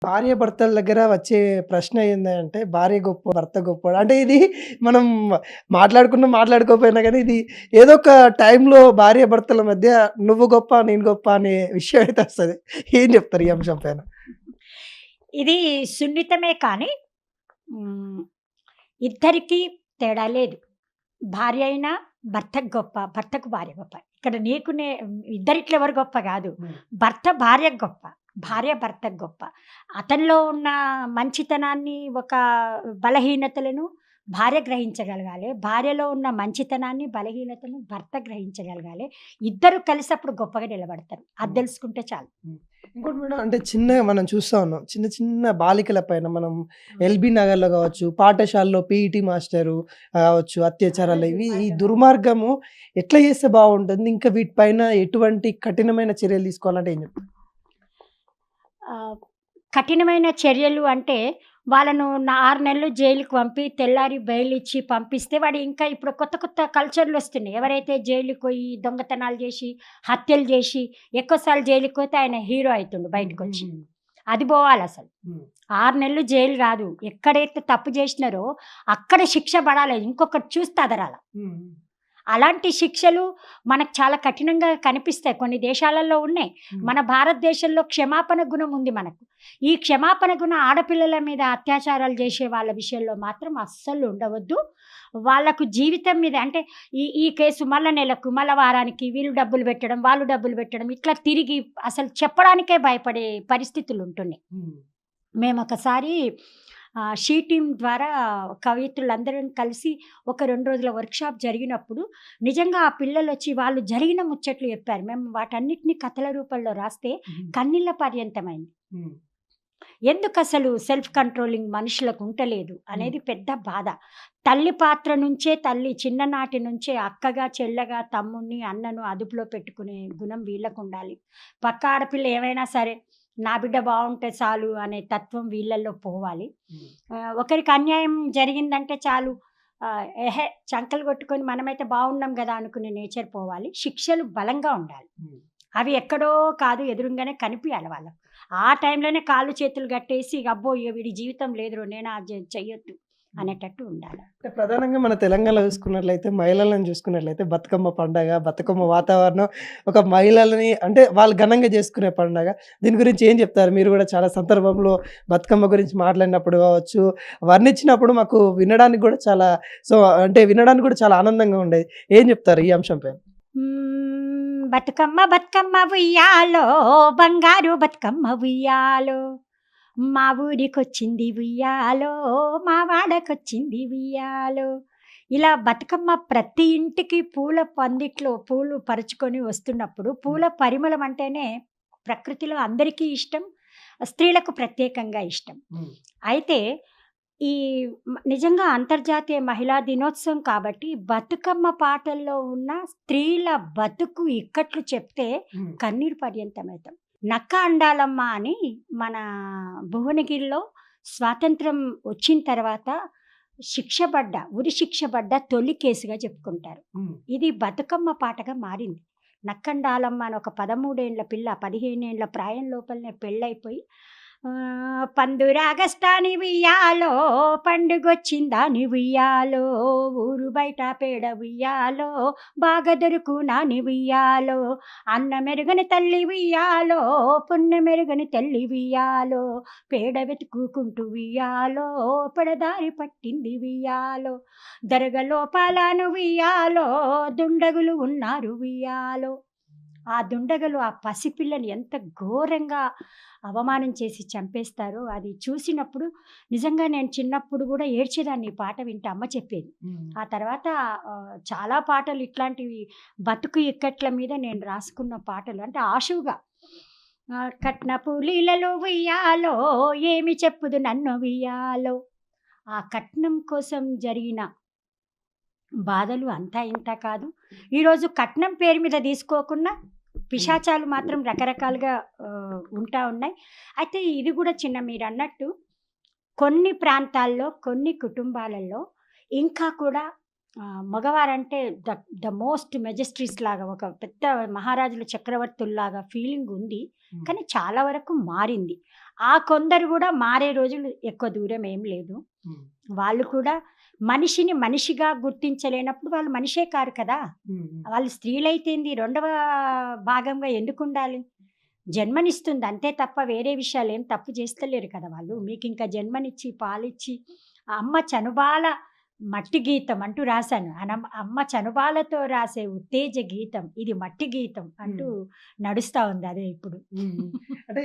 భార్యాభర్తల దగ్గర వచ్చే ప్రశ్న ఏందంటే భార్య గొప్ప, భర్త గొప్పోడు. అంటే ఇది మనం మాట్లాడుకున్నా, మాట్లాడుకోకపోయినా గానీ ఇది ఏదో ఒక టైంలో భార్యాభర్తల మధ్య నువ్వు గొప్ప, నేను గొప్ప అనే విషయం అయితే వస్తది. ఏం చెప్తారు ఈ అంశం పైన? ఇది సున్నితమే కానీ హ్మ్, ఇద్దరికీ తేడా లేదు. భార్య అయినా భర్తకు గొప్ప, భర్తకు భార్య గొప్ప. ఇక్కడ నీకు ఇద్దరిట్లో ఎవరు గొప్ప గాదు. హ్మ్. భర్త భార్యకు గొప్ప, భార్య భర్తకు గొప్ప. అతనిలో ఉన్న మంచితనాన్ని, ఒక బలహీనతలను భార్య గ్రహించగలగాలి. భార్యలో ఉన్న మంచితనాన్ని, బలహీనతను భర్త గ్రహించగలగాలి. ఇద్దరు కలిసి అప్పుడు గొప్పగా నిలబడతారు. అది హ్మ్. తెలుసుకుంటే చాలు. హ్మ్. ఇంకోటి మేడం అంటే చిన్నగా మనం చూస్తా ఉన్నాం. చిన్న చిన్న బాలికల పైన మనం ఎల్బీ నగర్‌లో గావచ్చు, పాఠశాలలో పీఈటీ మాస్టరు కావచ్చు, అత్యాచారాలు ఇవి ఈ దుర్మార్గము ఎట్లా చేస్తే బావుంటుంది? ఇంకా వీటిపైన ఎటువంటి కఠినమైన చర్యలు తీసుకోవాలంటే ఏం చెప్తారు? ఆహ్, కఠినమైన చర్యలు అంటే వాళ్ళను 6 నెలలు జైలుకి పంపి, తెల్లారి బెయిల్ ఇచ్చి పంపిస్తే వాడు ఇంకా ఇప్పుడు కొత్త కొత్త కల్చర్‌లొస్తున్నాయి. ఎవరైతే జైలుకి పోయి దొంగతనాలు జేసి, హత్యలు జేసి, ఎక్కువ సార్లు జైలుకి పోతే ఆయన హీరో అయితుండు బయటకొచ్చి. హ్మ్. అది పోవాలసలు. హ్మ్. 6 నెలలు జైలు గాదు. ఎక్కడైతే తప్పు జేసినారో అక్కడ శిక్ష పడాలి. ఇంకొకటి చూస్తే అదరాల. హ్మ్. అలాంటి శిక్షలు మనకు చాలా కఠినంగా కనిపిస్తాయి. కొన్ని దేశాలలో ఉన్నాయి. హ్మ్. మన భారతదేశంలో క్షమాపణ గుణం ఉంది మనకు. ఈ క్షమాపణ గుణం ఆడపిల్లల మీద అత్యాచారాలు చేసే వాళ్ళ విషయంలో మాత్రం అస్సలు ఉండవద్దు. వాళ్ళకు జీవితం మీద అంటే ఈ ఈ కేసు మళ్ళా నెలకు, మళ్ళా వారానికి వీళ్ళు డబ్బులు పెట్టడం, వాళ్ళు డబ్బులు పెట్టడం ఇట్లా తిరిగి అసలు చెప్పడానికే భయపడే పరిస్థితులుంటున్నాయి. హ్మ్. మేమొకసారి షీ టీమ్ ద్వారా కవయిత్రులందరం కలిసి ఒక 2 రోజుల వర్క్‌షాప్ జరిగినప్పుడు, నిజంగా ఆ పిల్లలొచ్చి వాళ్ళు జరిగిన ముచ్చట్లు చెప్పారు. మేము వాటన్నిటిని కథల రూపంలో రాస్తే హ్మ్. కన్నీళ్ల పర్యంతమైంది. హ్మ్. ఎందుకసలు సెల్ఫ్ కంట్రోలింగ్ మనుషులకు ఉంటలేదు హ్మ్. అనేది పెద్ద బాధ. తల్లి పాత్ర నుంచే తల్లి చిన్ననాటి నుంచే అక్కగా, చెల్లెగా, తమ్ముడిని, అన్నను అదుపులో పెట్టుకునే గుణం వీళ్ళకుండాలి. పక్క ఆడపిల్ల ఏమైనా సరే, నా బిడ్డ బావుంటే చాలు అనే తత్వం వీళ్ళల్లో పోవాలి. హ్మ్. ఒకరికి అన్యాయం జరిగిందంటే చాలు ఎహే! చంకలు కొట్టుకొని మనమైతే బావున్నాం గదా! అనుకునే నేచర్ పోవాలి. శిక్షలు బలంగా ఉండాలి. హ్మ్. అవి ఎక్కడో కాదు ఎదురుంగానే కనిపియాలి వాళ్ళకు. ఆ టైంలోనే కాళ్ళు చేతులు కట్టేసి అబ్బో! ఇగ వీడి జీవితం లేదురో నేను అది చెయ్యొద్దు హ్మ్. అనేటట్టు ఉండాలి. అంటే ప్రధానంగా మన తెలంగాణలో చూసుకున్నట్లయితే, మహిళలను చూసుకున్నట్లయితే బతుకమ్మ పండగ, బతుకమ్మ వాతావరణం ఒక మహిళలని అంటే వాళ్ళు ఘనంగా చేసుకునే పండగ. దీని గురించి ఏం చెప్తారు? మీరు గూడా చాలా సందర్భంలో బతుకమ్మ గురించి మాట్లాడినప్పుడు కావచ్చు, వర్ణించినప్పుడు మాకు వినడానికి గూడా చాలా అంటే వినడానికి గూడా చాలా ఆనందంగా ఉండేది. ఏం చెప్తారు ఈ అంశం పైన? బతుకమ్మ బతుకమ్మ ఉయ్యాలో బంగారు బతుకమ్మ ఉయ్యాలో మా ఊరికొచ్చింది ఉయ్యాలో మా వాడకొచ్చింది ఉయ్యాలో. ఇలా బతుకమ్మ ప్రతి ఇంటికి పూల పందిట్లో పూలు పరుచుకొని వస్తున్నప్పుడు హ్మ్. పూల పరిమళం అంటేనే ప్రకృతిలో అందరికీ ఇష్టం. స్త్రీలకు ప్రత్యేకంగా ఇష్టం. హ్మ్. అయితే ఈ నిజంగా అంతర్జాతీయ మహిళా దినోత్సవం కాబట్టి బతుకమ్మ పాటల్లో ఉన్న స్త్రీల బతుకు ఇక్కట్లు చెప్తే హ్మ్. కన్నీరు పర్యంతమవుతాం. నక్క అండాలమ్మ అని మన భువనగిరిలో స్వాతంత్రం వచ్చిన తర్వాత ఉరి శిక్ష పడ్డ తొలి కేసుగా చెప్పుకుంటారు. హ్మ్. ఇది బతుకమ్మ పాటగా మారింది. నక్కండాలమ్మ అని ఒక 13 ఏండ్ల పిల్ల 15 ఏండ్ల ప్రాయం లోపలనే పెళ్ళైపోయి పందురాగస్టాని ఉయ్యాలో పండుగొచ్చిందాని ఉయ్యాలో ఊరు బయట పేడ ఉయ్యాలో బాగా దొరుకునాని ఉయ్యాలో అన్న మెరుగని తల్లి ఉయ్యాలో పున్న మెరుగని తల్లి ఉయ్యాలో పేడ వెతుక్కుంటూ ఉయ్యాలో పెడదారి పట్టింది ఉయ్యాలో దరగలోపాలను ఉయ్యాలో దుండగులు ఉన్నారు ఉయ్యాలో. ఆ దుండగులు ఆ పసిపిల్లని ఎంత ఘోరంగా అవమానం చేసి చంపేస్తారో అది చూసినప్పుడు నిజంగా నేను చిన్నప్పుడు గూడా ఏడ్చేదాన్ని ఈ పాట వింటే అమ్మ చెప్పేది. హ్మ్. ఆ తర్వాత చాలా పాటలు ఇట్లాంటివి బతుకు ఇక్కట్ల మీద నేను రాసుకున్న పాటలు అంటే ఆశువుగా కట్నపు లీలలో ఉయ్యాలో ఏమి చెప్పుదు నన్ను ఉయ్యాలో. ఆ కట్నం కోసం జరిగిన బాధలు అంతా ఇంత కాదు. ఈరోజు కట్నం పేరు మీద తీసుకోకున్నా పిశాచాలు మాత్రం రకరకాలుగా ఉంటా ఉన్నాయి. అయితే ఇది గూడా మీరన్నట్టు కొన్ని ప్రాంతాల్లో, కొన్ని కుటుంబాలలో ఇంకా కూడా మగవారంటే ద ద మోస్ట్ మెజెస్ట్రీస్ లాగా ఒక పెద్ద మహారాజుల చక్రవర్తుల్లాగా ఫీలింగ్ ఉంది. హ్మ్. కానీ చాలా వరకు మారింది. ఆ కొందరు కూడా మారే రోజులు ఎక్కువ దూరం ఏం లేదు. వాళ్ళు కూడా మనిషిని మనిషిగా గుర్తించలేనప్పుడు వాళ్ళు మనిషే కారు కదా! వాళ్ళు స్త్రీలైతేంది రెండవ భాగంగా ఎందుకుండాలి? జన్మనిస్తుంది అంతే తప్ప వేరే విషయాలేం తప్పు చేస్తలేరు కదా వాళ్ళు. మీకింక జన్మనిచ్చి, పాలిచ్చి, ఆ అమ్మ చనుబాల మట్టి గీతం అంటూ రాశాను. అమ్మ చనుబాలతో రాసే ఉత్తేజ గీతం. ఇది మట్టి గీతం అంటూ నడుస్తా ఉంది అదే ఇప్పుడు. అంటే